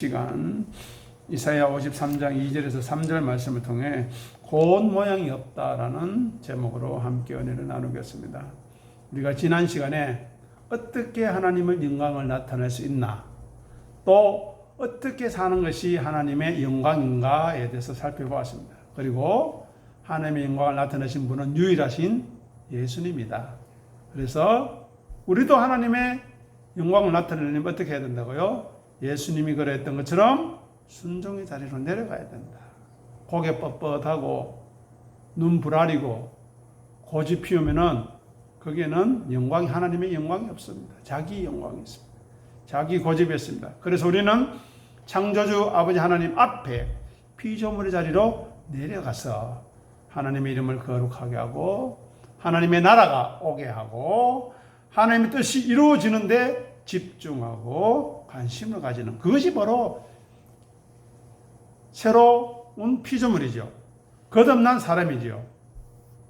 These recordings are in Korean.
시간 이사야 53장 2절에서 3절 말씀을 통해 고운 모양이 없다라는 제목으로 함께 은혜를 나누겠습니다. 우리가 지난 시간에 어떻게 하나님의 영광을 나타낼 수 있나, 또 어떻게 사는 것이 하나님의 영광인가에 대해서 살펴보았습니다. 그리고 하나님의 영광을 나타내신 분은 유일하신 예수님이다. 그래서 우리도 하나님의 영광을 나타내려면 어떻게 해야 된다고요? 예수님이 그랬던 것처럼 순종의 자리로 내려가야 된다. 고개 뻣뻣하고 눈 부라리고 고집 피우면은 거기에는 영광이, 하나님의 영광이 없습니다. 자기 영광이 있습니다. 자기 고집이 있습니다. 그래서 우리는 창조주 아버지 하나님 앞에 피조물의 자리로 내려가서 하나님의 이름을 거룩하게 하고 하나님의 나라가 오게 하고 하나님의 뜻이 이루어지는데 집중하고 관심을 가지는, 그것이 바로 새로운 피조물이죠. 거듭난 사람이죠.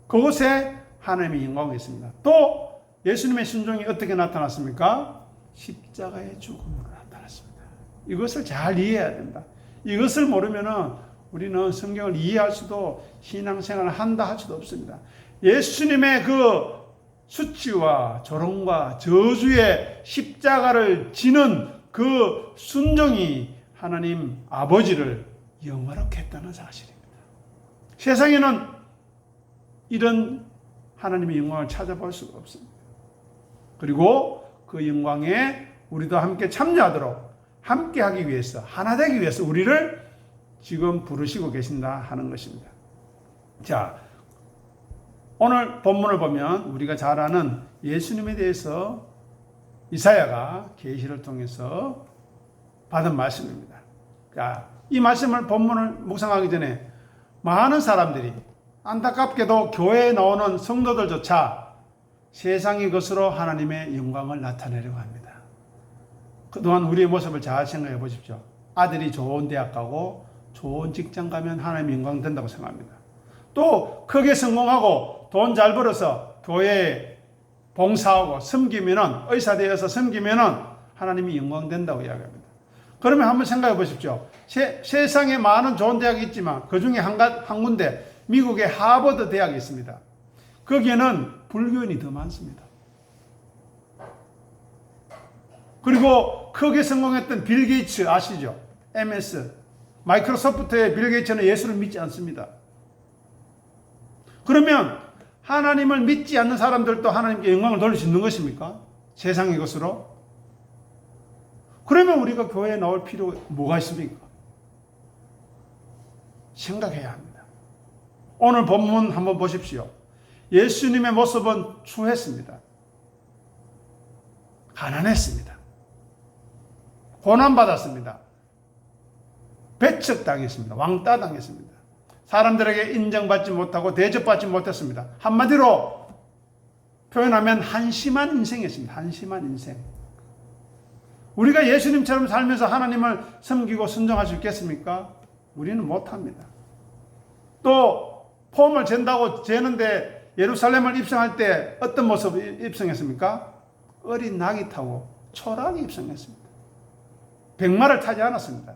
그곳에 하나님의 영광이 있습니다. 또 예수님의 순종이 어떻게 나타났습니까? 십자가의 죽음으로 나타났습니다. 이것을 잘 이해해야 된다. 이것을 모르면은 우리는 성경을 이해할 수도, 신앙생활을 한다 할 수도 없습니다. 예수님의 그 수치와 조롱과 저주의 십자가를 지는 그 순종이 하나님 아버지를 영화롭게 했다는 사실입니다. 세상에는 이런 하나님의 영광을 찾아볼 수가 없습니다. 그리고 그 영광에 우리도 함께 참여하도록, 함께 하기 위해서, 하나 되기 위해서 우리를 지금 부르시고 계신다 하는 것입니다. 자, 오늘 본문을 보면 우리가 잘 아는 예수님에 대해서 이사야가 계시를 통해서 받은 말씀입니다. 자, 이 말씀을, 본문을 묵상하기 전에 많은 사람들이, 안타깝게도 교회에 나오는 성도들조차 세상의 것으로 하나님의 영광을 나타내려고 합니다. 그동안 우리의 모습을 잘 생각해 보십시오. 아들이 좋은 대학 가고 좋은 직장 가면 하나님의 영광 된다고 생각합니다. 또 크게 성공하고 돈 잘 벌어서 교회에 봉사하고 섬기면은, 의사 되어서 섬기면은 하나님이 영광 된다고 이야기합니다. 그러면 한번 생각해 보십시오. 세상에 많은 좋은 대학이 있지만 그 중에 한 군데, 미국의 하버드 대학이 있습니다. 거기에는 불교인이 더 많습니다. 그리고 크게 성공했던 빌 게이츠 아시죠? MS, 마이크로소프트의 빌 게이츠는 예수를 믿지 않습니다. 그러면 하나님을 믿지 않는 사람들도 하나님께 영광을 돌릴 수 있는 것입니까? 세상의 것으로? 그러면 우리가 교회에 나올 필요가 뭐가 있습니까? 생각해야 합니다. 오늘 본문 한번 보십시오. 예수님의 모습은 추했습니다. 가난했습니다. 고난받았습니다. 배척당했습니다. 왕따당했습니다. 사람들에게 인정받지 못하고 대접받지 못했습니다. 한마디로 표현하면 한심한 인생이었습니다. 한심한 인생. 우리가 예수님처럼 살면서 하나님을 섬기고 순종할 수 있겠습니까? 우리는 못합니다. 또 폼을 잰다고 재는데 예루살렘을 입성할 때 어떤 모습을 입성했습니까? 어린 낙이 타고 초라하게 입성했습니다. 백마를 타지 않았습니다.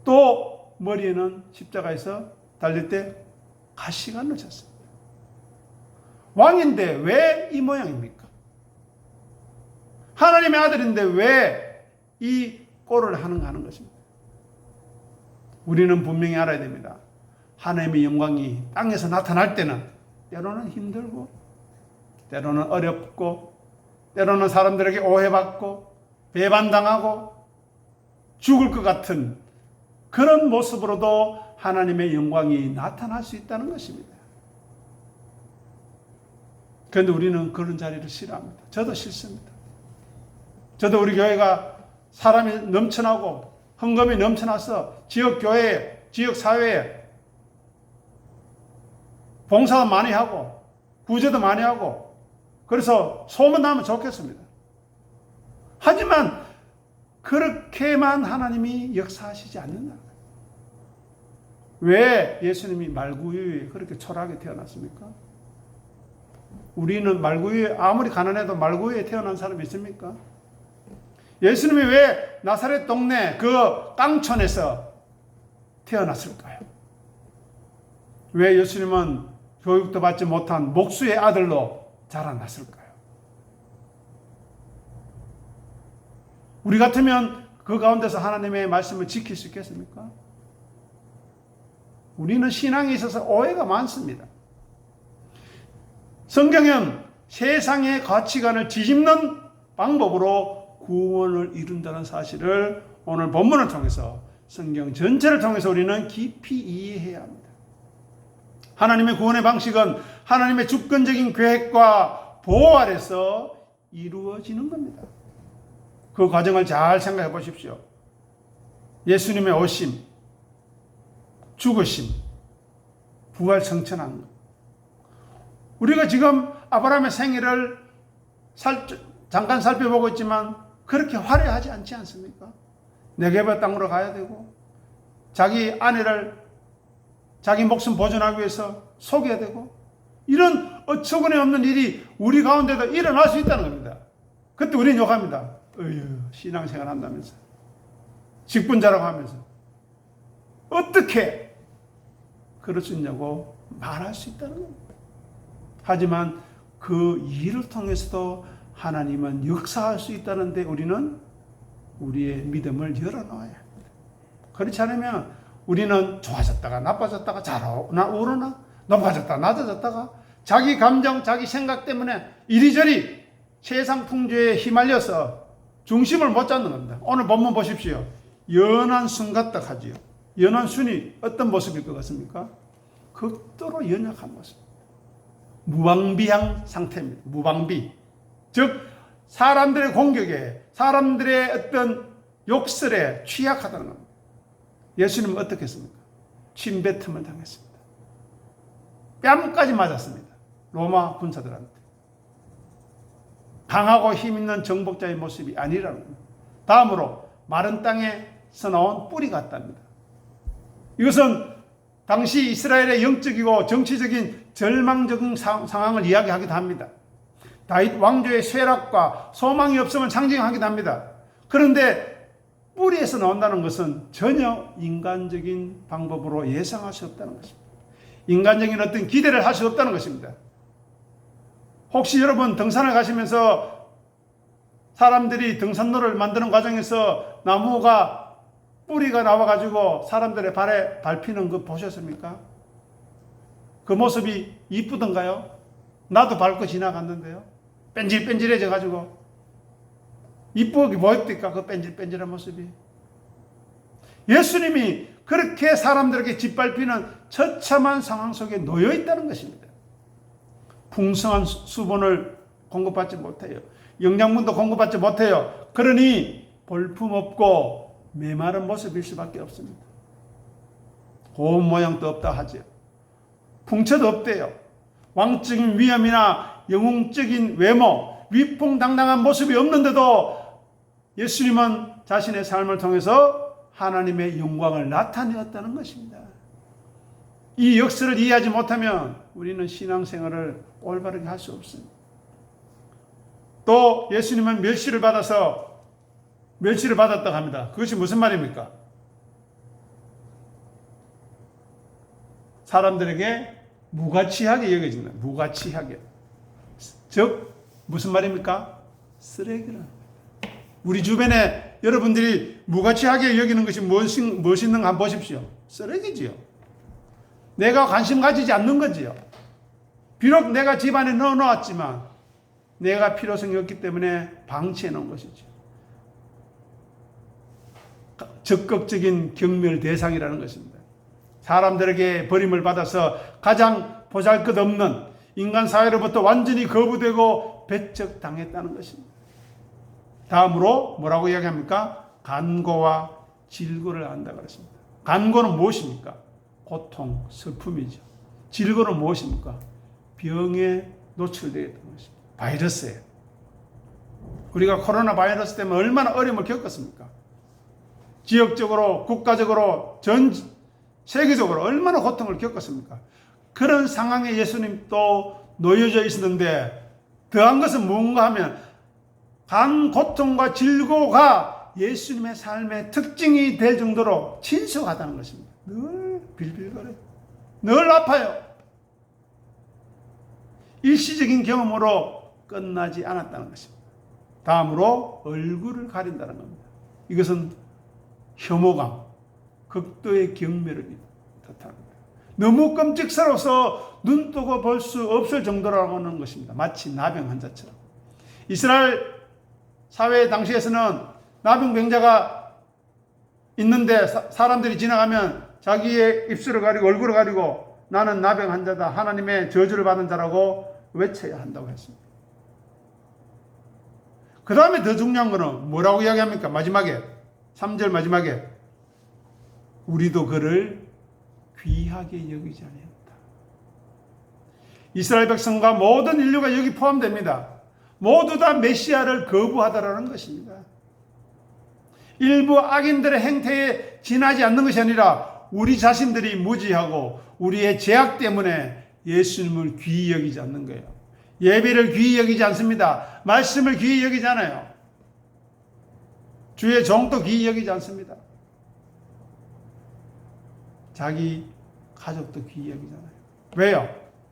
또 머리에는 십자가에서 달릴 때 가시가 넣으셨습니다. 왕인데 왜 이 모양입니까? 하나님의 아들인데 왜 이 꼴을 하는 것입니다. 우리는 분명히 알아야 됩니다. 하나님의 영광이 땅에서 나타날 때는 때로는 힘들고, 때로는 어렵고, 때로는 사람들에게 오해받고, 배반당하고, 죽을 것 같은 그런 모습으로도 하나님의 영광이 나타날 수 있다는 것입니다. 그런데 우리는 그런 자리를 싫어합니다. 저도 싫습니다. 저도 우리 교회가 사람이 넘쳐나고 헌금이 넘쳐나서 지역교회, 지역사회에 봉사도 많이 하고 구제도 많이 하고 그래서 소문나면 좋겠습니다. 하지만 그렇게만 하나님이 역사하시지 않는다. 왜 예수님이 말구유에 그렇게 초라하게 태어났습니까? 우리는 말구유에, 아무리 가난해도 말구유에 태어난 사람이 있습니까? 예수님이 왜 나사렛 동네 그 깡촌에서 태어났을까요? 왜 예수님은 교육도 받지 못한 목수의 아들로 자라났을까요? 우리 같으면 그 가운데서 하나님의 말씀을 지킬 수 있겠습니까? 우리는 신앙에 있어서 오해가 많습니다. 성경은 세상의 가치관을 뒤집는 방법으로 구원을 이룬다는 사실을 오늘 본문을 통해서 성경 전체를 통해서 우리는 깊이 이해해야 합니다. 하나님의 구원의 방식은 하나님의 주권적인 계획과 보호 아래서 이루어지는 겁니다. 그 과정을 잘 생각해 보십시오. 예수님의 오심, 죽으심, 부활 성천한 것. 우리가 지금 아브라함의 생애를 잠깐 살펴보고 있지만 그렇게 화려하지 않지 않습니까? 네게브 땅으로 가야 되고 자기 아내를 자기 목숨 보존하기 위해서 속여야 되고 이런 어처구니 없는 일이 우리 가운데도 일어날 수 있다는 겁니다. 그때 우리는 욕합니다. 신앙생활 한다면서 직분자라고 하면서 어떻게 그럴 수 있냐고 말할 수 있다는 겁니다. 하지만 그 일을 통해서도 하나님은 역사할 수 있다는데 우리는 우리의 믿음을 열어놓아야 합니다. 그렇지 않으면 우리는 좋아졌다가 나빠졌다가 잘하나 오르나 높아졌다가 낮아졌다가 자기 감정, 자기 생각 때문에 이리저리 세상 풍조에 휘말려서 중심을 못 잡는 겁니다. 오늘 본문 보십시오. 연한 순 같다 하지요. 연한 순이 어떤 모습일 것 같습니까? 극도로 연약한 모습. 무방비한 상태입니다. 무방비. 즉 사람들의 공격에 사람들의 어떤 욕설에 취약하다는 겁니다. 예수님은 어떻게 했습니까? 침뱉음을 당했습니다. 뺨까지 맞았습니다. 로마 군사들한테. 강하고 힘있는 정복자의 모습이 아니라는 겁니다. 다음으로 마른 땅에서 나온 뿌리 같답니다. 이것은 당시 이스라엘의 영적이고 정치적인 절망적인 상황을 이야기하기도 합니다. 다윗 왕조의 쇠락과 소망이 없음을 상징하기도 합니다. 그런데 뿌리에서 나온다는 것은 전혀 인간적인 방법으로 예상할 수 없다는 것입니다. 인간적인 어떤 기대를 할 수 없다는 것입니다. 혹시 여러분 등산을 가시면서 사람들이 등산로를 만드는 과정에서 나무가 뿌리가 나와가지고 사람들의 발에 밟히는 거 보셨습니까? 그 모습이 이쁘던가요? 나도 밟고 지나갔는데요. 뺀질뺀질해져가지고 이쁘게 보였니까? 그 뺀질뺀질한 모습이. 예수님이 그렇게 사람들에게 짓밟히는 처참한 상황 속에 놓여 있다는 것입니다. 풍성한 수분을 공급받지 못해요. 영양분도 공급받지 못해요. 그러니 볼품없고 메마른 모습일 수밖에 없습니다. 고운 모양도 없다 하죠. 풍채도 없대요. 왕적인 위엄이나 영웅적인 외모, 위풍당당한 모습이 없는데도 예수님은 자신의 삶을 통해서 하나님의 영광을 나타내었다는 것입니다. 이 역사를 이해하지 못하면 우리는 신앙생활을 올바르게 할 수 없습니다. 또 예수님은 멸시를 받았다고 합니다. 그것이 무슨 말입니까? 사람들에게 무가치하게 여겨진다. 무가치하게. 즉 무슨 말입니까? 쓰레기라. 우리 주변에 여러분들이 무가치하게 여기는 것이 무엇인가 한번 보십시오. 쓰레기지요. 내가 관심 가지지 않는 거지요. 비록 내가 집안에 넣어놓았지만 내가 필요성이 없기 때문에 방치해 놓은 것이죠. 적극적인 경멸 대상이라는 것입니다. 사람들에게 버림을 받아서 가장 보잘것없는 인간 사회로부터 완전히 거부되고 배척당했다는 것입니다. 다음으로 뭐라고 이야기합니까? 간고와 질고를 한다고 했습니다. 간고는 무엇입니까? 고통, 슬픔이죠. 질고는 무엇입니까? 병에 노출되었던 것입니다. 바이러스예요. 우리가 코로나 바이러스 때문에 얼마나 어려움을 겪었습니까? 지역적으로, 국가적으로, 전 세계적으로 얼마나 고통을 겪었습니까? 그런 상황에 예수님도 놓여져 있었는데 더한 것은 뭔가 하면 간 고통과 질고가 예수님의 삶의 특징이 될 정도로 친숙하다는 것입니다. 늘 빌빌거려요. 늘 아파요. 일시적인 경험으로 끝나지 않았다는 것입니다. 다음으로 얼굴을 가린다는 겁니다. 이것은 혐오감, 극도의 경멸을 뜻합니다. 너무 끔찍스러워서 눈 뜨고 볼 수 없을 정도라고 하는 것입니다. 마치 나병 환자처럼. 이스라엘 사회 당시에서는 나병병자가 있는데 사람들이 지나가면 자기의 입술을 가리고 얼굴을 가리고 나는 나병 환자다, 하나님의 저주를 받은 자라고 외쳐야 한다고 했습니다. 그 다음에 더 중요한 것은 뭐라고 이야기합니까? 마지막에 3절 마지막에 우리도 그를 귀하게 여기지 아니했다. 이스라엘 백성과 모든 인류가 여기 포함됩니다. 모두 다 메시아를 거부하다라는 것입니다. 일부 악인들의 행태에 지나지 않는 것이 아니라 우리 자신들이 무지하고 우리의 죄악 때문에 예수님을 귀히 여기지 않는 거예요. 예배를 귀히 여기지 않습니다. 말씀을 귀히 여기지 않아요. 주의 종도 귀히 여기지 않습니다. 자기 가족도 귀히 여기잖아요. 왜요?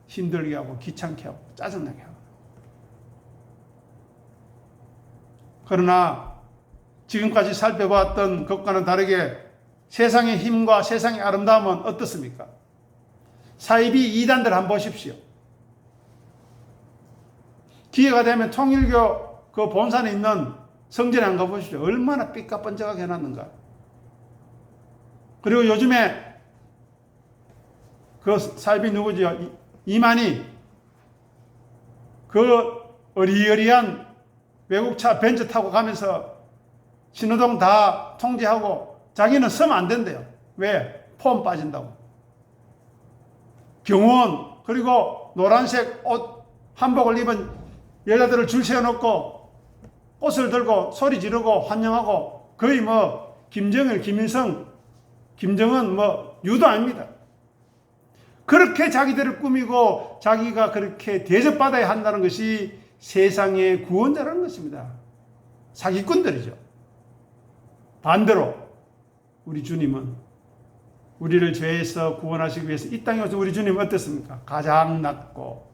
힘들게 하고 귀찮게 하고 짜증나게 하고. 그러나 지금까지 살펴봤던 것과는 다르게 세상의 힘과 세상의 아름다움은 어떻습니까? 사이비 이단들 한번 보십시오. 기회가 되면 통일교 그 본산에 있는 성전에 한번 가보십시오. 얼마나 삐까뻔쩍하게 해놨는가. 그리고 요즘에 그 사이비 누구죠? 이만희 그 어리어리한 외국차 벤츠 타고 가면서 신호등 다 통제하고 자기는 서면 안 된대요. 왜? 폼 빠진다고. 경호원 그리고 노란색 옷 한복을 입은 여자들을 줄 세워놓고 꽃을 들고 소리 지르고 환영하고 거의 뭐 김정일, 김일성, 김정은 뭐 유도 아닙니다. 그렇게 자기들을 꾸미고 자기가 그렇게 대접받아야 한다는 것이 세상의 구원자라는 것입니다. 사기꾼들이죠. 반대로 우리 주님은 우리를 죄에서 구원하시기 위해서 이 땅에 와서 우리 주님은 어떻습니까? 가장 낮고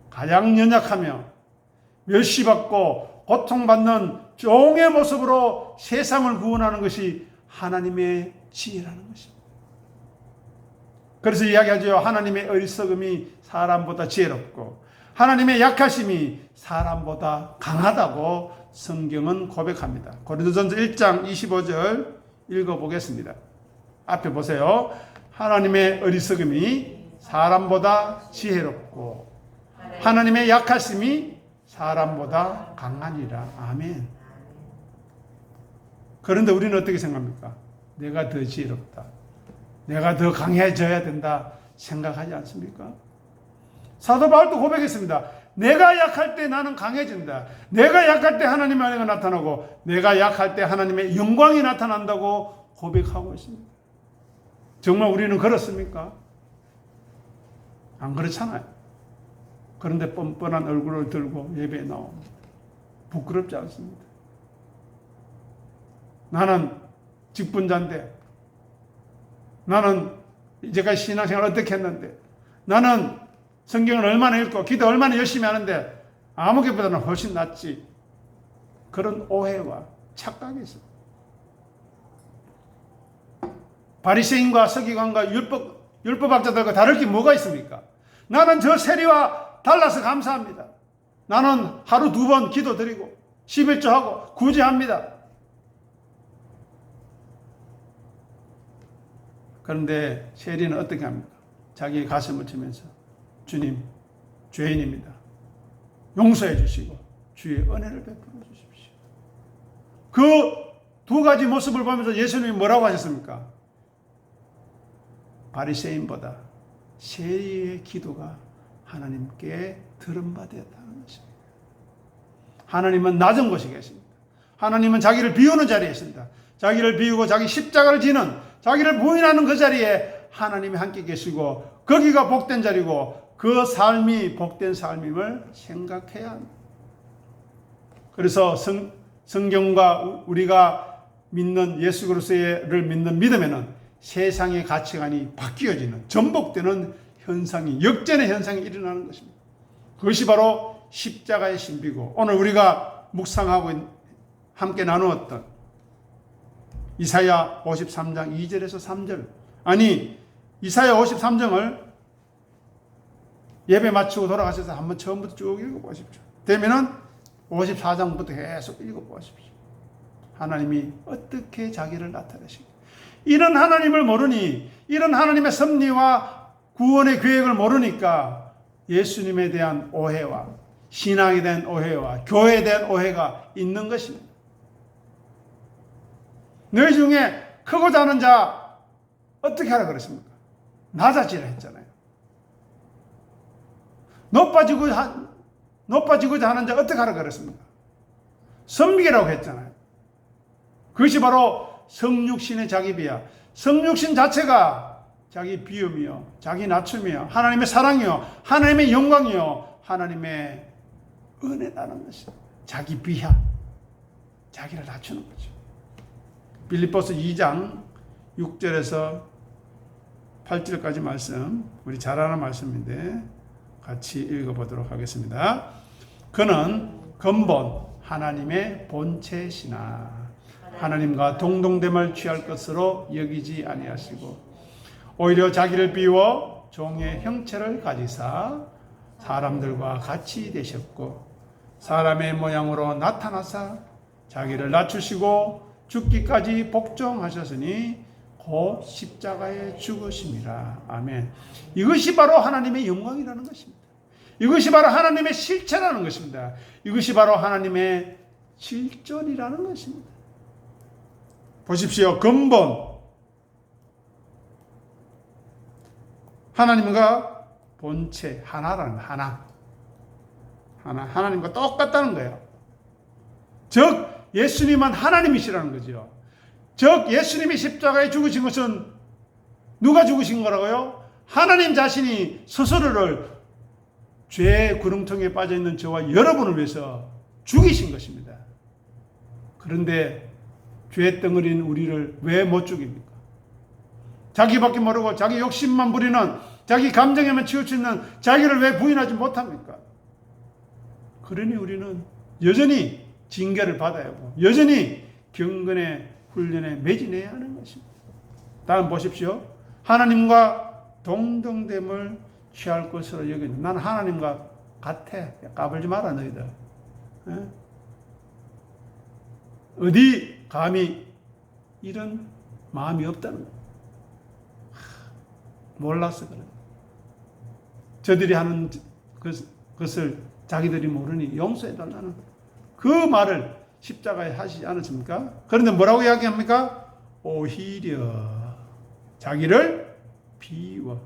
가장 연약하며 멸시받고 고통받는 종의 모습으로 세상을 구원하는 것이 하나님의 지혜라는 것입니다. 그래서 이야기하죠. 하나님의 어리석음이 사람보다 지혜롭고 하나님의 약하심이 사람보다 강하다고 성경은 고백합니다. 고린도전서 1장 25절 읽어보겠습니다. 앞에 보세요. 하나님의 어리석음이 사람보다 지혜롭고 하나님의 약하심이 사람보다 강하니라. 아멘. 그런데 우리는 어떻게 생각합니까? 내가 더 지혜롭다, 내가 더 강해져야 된다 생각하지 않습니까? 사도 바울도 고백했습니다. 내가 약할 때 나는 강해진다. 내가 약할 때 하나님의 은혜가 나타나고 내가 약할 때 하나님의 영광이 나타난다고 고백하고 있습니다. 정말 우리는 그렇습니까? 안 그렇잖아요. 그런데 뻔뻔한 얼굴을 들고 예배에 나옵니다. 부끄럽지 않습니다. 나는 직분자인데, 나는 이제까지 신앙생활 어떻게 했는데, 나는 성경을 얼마나 읽고 기도 얼마나 열심히 하는데 아무개보다는 훨씬 낫지. 그런 오해와 착각이 있습니다. 바리새인과 서기관과 율법학자들과 다를 게 뭐가 있습니까? 나는 저 세리와 달라서 감사합니다. 나는 하루 2번 기도 드리고 11조하고 구제합니다. 그런데 세리는 어떻게 합니까? 자기의 가슴을 치면서 주님, 죄인입니다. 용서해 주시고 주의 은혜를 베풀어 주십시오. 그 두 가지 모습을 보면서 예수님이 뭐라고 하셨습니까? 바리새인보다 세리의 기도가 하나님께 들은 바 되었다는 것입니다. 하나님은 낮은 곳에 계십니다. 하나님은 자기를 비우는 자리에 있습니다. 자기를 비우고 자기 십자가를 지는, 자기를 부인하는 그 자리에 하나님이 함께 계시고 거기가 복된 자리고 그 삶이 복된 삶임을 생각해야 합니다. 그래서 성경과 우리가 믿는 예수 그리스도를 믿는 믿음에는 세상의 가치관이 바뀌어지는, 전복되는 현상이, 역전의 현상이 일어나는 것입니다. 그것이 바로 십자가의 신비고, 오늘 우리가 묵상하고 함께 나누었던 이사야 53장 2절에서 3절, 아니 이사야 53장을 예배 마치고 돌아가셔서 한번 처음부터 쭉 읽어보십시오. 되면은 54장부터 계속 읽어보십시오. 하나님이 어떻게 자기를 나타내시고, 이런 하나님을 모르니, 이런 하나님의 섭리와 구원의 계획을 모르니까 예수님에 대한 오해와 신앙에 대한 오해와 교회에 대한 오해가 있는 것입니다. 너희 중에 크고자 하는 자 어떻게 하라 그랬습니까? 낮아지라 했잖아요. 높아지고자 하는 자 어떻게 하라 그랬습니까? 섬기라고 했잖아요. 그것이 바로 성육신의 자기 비하. 성육신 자체가 자기 비움이요, 자기 낮춤이요, 하나님의 사랑이요, 하나님의 영광이요, 하나님의 은혜라는 것이요. 자기 비하, 자기를 낮추는 거죠. 빌립보서 2장 6절에서 8절까지 말씀, 우리 잘 아는 말씀인데 같이 읽어보도록 하겠습니다. 그는 근본 하나님의 본체시나 하나님과 동등됨을 취할 것으로 여기지 아니하시고 오히려 자기를 비워 종의 형체를 가지사 사람들과 같이 되셨고 사람의 모양으로 나타나사 자기를 낮추시고 죽기까지 복종하셨으니 곧 십자가에 죽으심이라. 아멘. 이것이 바로 하나님의 영광이라는 것입니다. 이것이 바로 하나님의 실체라는 것입니다. 이것이 바로 하나님의 실존이라는 것입니다. 보십시오. 근본 하나님과 본체 하나라는 하나. 하나님과 똑같다는 거예요. 즉 예수님은 하나님이시라는 거죠. 즉 예수님이 십자가에 죽으신 것은 누가 죽으신 거라고요? 하나님 자신이 스스로를 죄의 구렁텅이에 빠져있는 저와 여러분을 위해서 죽이신 것입니다. 그런데 죄 덩어리인 우리를 왜 못 죽입니까? 자기밖에 모르고 자기 욕심만 부리는, 자기 감정에만 치우치는 자기를 왜 부인하지 못합니까? 그러니 우리는 여전히 징계를 받아야 하고 여전히 경건의 훈련에 매진해야 하는 것입니다. 다음 보십시오. 하나님과 동등됨을 취할 것으로 여기는, 나는 하나님과 같아. 까불지 마라 너희들. 어디 감히 이런 마음이 없다는 거예요. 몰라서 그래. 저들이 하는 것을 자기들이 모르니 용서해달라는 그 말을 십자가에 하시지 않았습니까? 그런데 뭐라고 이야기합니까? 오히려 자기를 비워.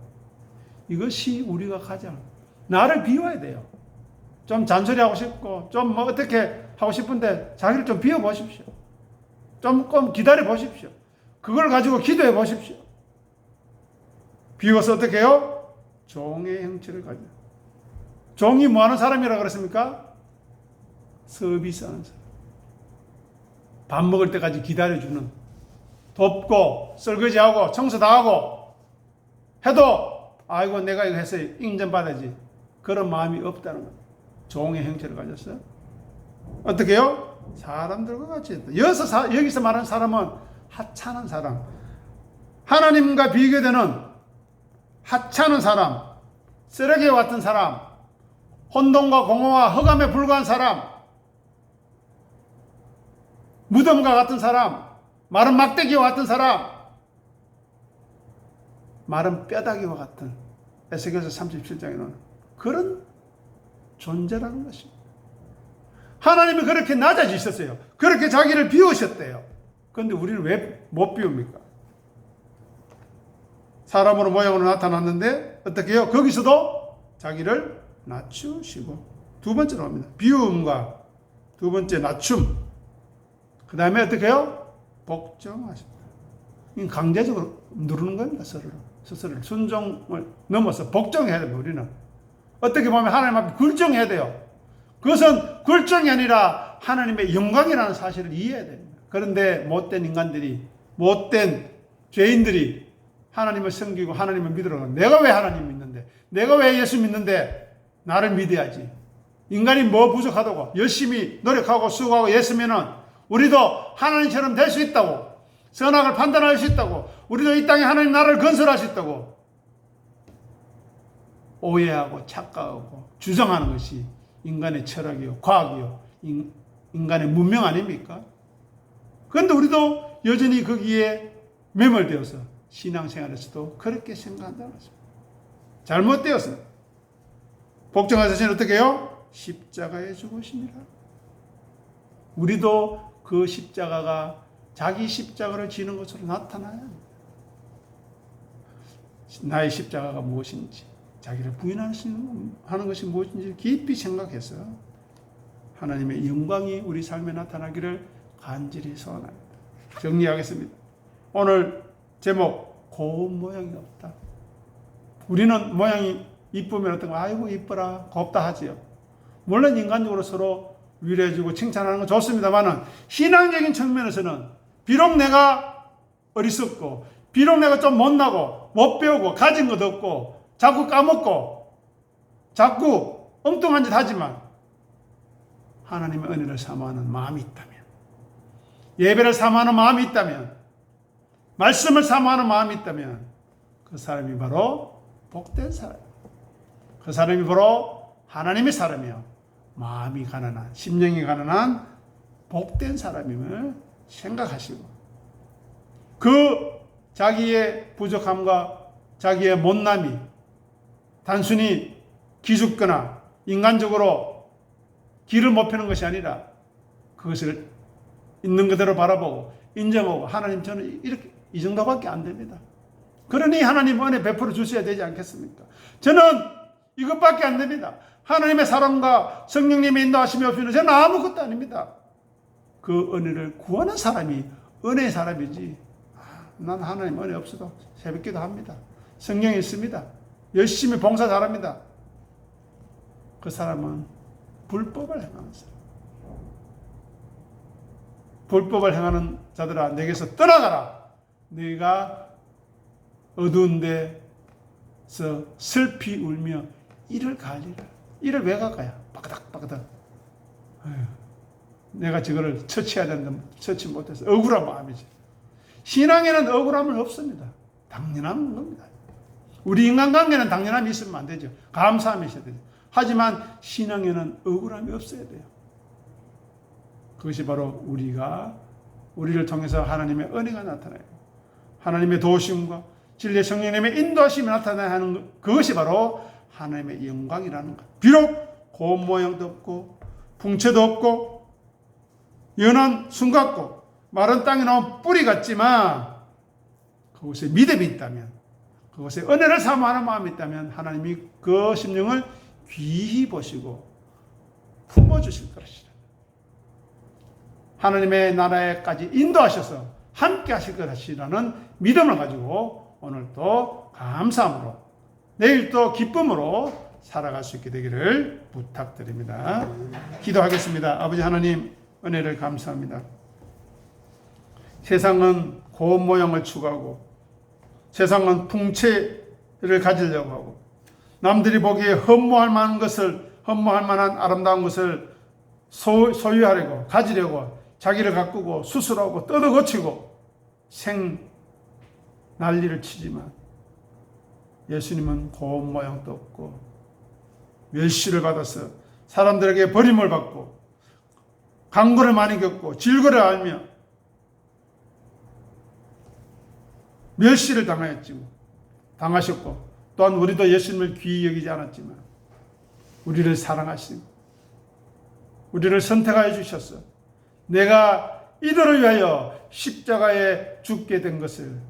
이것이 우리가 가장, 나를 비워야 돼요. 좀 잔소리하고 싶고 좀 뭐 어떻게 하고 싶은데 자기를 좀 비워 보십시오. 조금 기다려 보십시오. 그걸 가지고 기도해 보십시오. 비워서 어떻게 해요? 종의 형체를 가져. 종이 뭐 하는 사람이라고 그랬습니까? 서비스하는 사람. 밥 먹을 때까지 기다려주는, 돕고 설거지하고 청소 다 하고 해도 아이고 내가 이거 해서 인정받아야지, 그런 마음이 없다는 거예요. 종의 형체를 가졌어요. 어떻게 해요? 사람들과 같이 했다. 여기서 말하는 사람은 하찮은 사람, 하나님과 비교되는 하찮은 사람, 쓰레기와 같은 사람, 혼돈과 공허와 허감에 불과한 사람, 무덤과 같은 사람, 마른 막대기와 같은 사람, 마른 뼈다귀와 같은, 에스겔서 37장에는 그런 존재라는 것입니다. 하나님이 그렇게 낮아지셨어요. 그렇게 자기를 비우셨대요. 그런데 우리는 왜 못 비웁니까? 사람으로 모양으로 나타났는데 어떻게 해요? 거기서도 자기를 낮추시고, 두 번째로 합니다. 비움과 두 번째 낮춤. 그 다음에 어떻게 해요? 복종하십니다. 강제적으로 누르는 겁니다. 스스로를 순종을 넘어서 복종해야 됩니다. 우리는 어떻게 보면 하나님 앞에 굴종해야 돼요. 그것은 굴종이 아니라 우리가 하나님의 영광이라는 사실을 이해해야 됩니다. 그런데 못된 인간들이, 못된 죄인들이 하나님을 섬기고 하나님을 믿으러 내가 왜 하나님 믿는데, 내가 왜 예수 믿는데 나를 믿어야지. 인간이 뭐 부족하다고 열심히 노력하고 수고하고 애쓰면은 우리도 하나님처럼 될 수 있다고, 선악을 판단할 수 있다고, 우리도 이 땅에 하나님 나라를 건설할 수 있다고 오해하고 착각하고 주장하는 것이 인간의 철학이요, 과학이요, 인간의 문명 아닙니까? 그런데 우리도 여전히 거기에 매몰되어서 신앙생활에서도 그렇게 생각한다는 것입니다. 잘못되었습니다. 복종한 자신은 어떻게 해요? 십자가에 죽으십니다. 우리도 그 십자가가 자기 십자가를 지는 것으로 나타나야 합니다. 나의 십자가가 무엇인지, 자기를 부인하는 것이 무엇인지 깊이 생각해서 하나님의 영광이 우리 삶에 나타나기를 간절히 소원합니다. 정리하겠습니다. 오늘 제목, 고운 모양이 없다. 우리는 모양이 이쁘면 어떤 거, 아이고 이뻐라, 곱다 하지요. 물론 인간적으로 서로 위로해주고 칭찬하는 건 좋습니다만은, 신앙적인 측면에서는 비록 내가 어리석고, 비록 내가 좀 못나고, 못 배우고, 가진 것 없고, 자꾸 까먹고, 자꾸 엉뚱한 짓 하지만, 하나님의 은혜를 사모하는 마음이 있다면, 예배를 사모하는 마음이 있다면, 말씀을 사모하는 마음이 있다면, 그 사람이 바로 복된 사람이에요. 그 사람이 바로 하나님의 사람이요, 마음이 가난한, 심령이 가난한 복된 사람임을 생각하시고, 그 자기의 부족함과 자기의 못남이 단순히 기죽거나 인간적으로 길을 못 펴는 것이 아니라 그것을 있는 그대로 바라보고 인정하고, 하나님 저는 이렇게 이 정도밖에 안 됩니다. 그러니 하나님 은혜 베풀어 주셔야 되지 않겠습니까? 저는 이것밖에 안 됩니다. 하나님의 사랑과 성령님의 인도하심이 없이는 저는 아무것도 아닙니다. 그 은혜를 구하는 사람이 은혜의 사람이지, 난 하나님 은혜 없어도 새벽기도 합니다. 성경이 있습니다. 열심히 봉사 잘합니다. 그 사람은 불법을 행하는 사람. 불법을 행하는 자들아, 내게서 떠나가라. 네가 어두운 데서 슬피 울며 이를 가리라. 이를 왜 가까야? 빠그닥빠그닥. 내가 저거를 처치해야 되는데 처치 못해서 억울한 마음이지. 신앙에는 억울함은 없습니다. 당연한 겁니다. 우리 인간관계는 당연함이 있으면 안 되죠. 감사함이 있어야 되죠. 하지만 신앙에는 억울함이 없어야 돼요. 그것이 바로 우리를 통해서 하나님의 은혜가 나타나요. 하나님의 도우심과 진리의 성령님의 인도하심이 나타나야 하는 그것이 바로 하나님의 영광이라는 것. 비록 고운 모양도 없고 풍채도 없고 연한 순 같고 마른 땅에 나온 뿌리 같지만, 그곳에 믿음이 있다면, 그곳에 은혜를 사모하는 마음이 있다면 하나님이 그 심령을 귀히 보시고 품어주실 것이다. 하나님의 나라에까지 인도하셔서 함께 하실 것이라는 믿음을 가지고 오늘도 감사함으로, 내일도 기쁨으로 살아갈 수 있게 되기를 부탁드립니다. 기도하겠습니다. 아버지 하나님, 은혜를 감사합니다. 세상은 고운 모양을 추구하고, 세상은 풍채를 가지려고 하고, 남들이 보기에 흠모할 만한 아름다운 것을 소유하려고, 가지려고 자기를 가꾸고 수술하고 뜯어고치고 난리를 치지만, 예수님은 고운 모양도 없고 멸시를 받아서 사람들에게 버림을 받고 강고를 많이 겪고 질고를 알며 멸시를 당하셨고, 또한 우리도 예수님을 귀히 여기지 않았지만 우리를 사랑하시고 우리를 선택하여 주셨어. 내가 이들을 위하여 십자가에 죽게 된 것을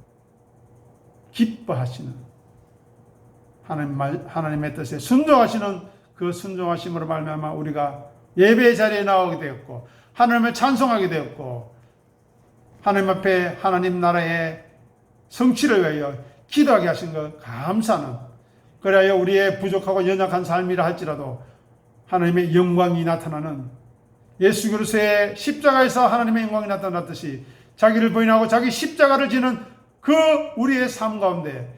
기뻐하시는 하나님의 뜻에 순종하시는 그 순종하심으로 말미암아 우리가 예배의 자리에 나오게 되었고, 하나님을 찬송하게 되었고, 하나님 앞에 하나님 나라의 성취를 위하여 기도하게 하신 것 감사는, 그래야 우리의 부족하고 연약한 삶이라 할지라도 하나님의 영광이 나타나는 예수 그리스도의 십자가에서 하나님의 영광이 나타났듯이 자기를 부인하고 자기 십자가를 지는 그 우리의 삶 가운데,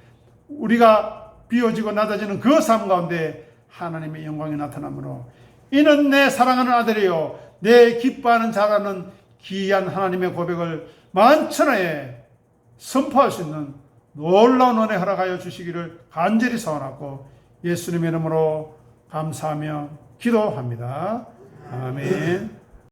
우리가 비워지고 낮아지는 그 삶 가운데 하나님의 영광이 나타나므로 이는 내 사랑하는 아들이요 내 기뻐하는 자라는 귀한 하나님의 고백을 만천하에 선포할 수 있는 놀라운 은혜 허락하여 주시기를 간절히 소원하고 예수님의 이름으로 감사하며 기도합니다. 아멘.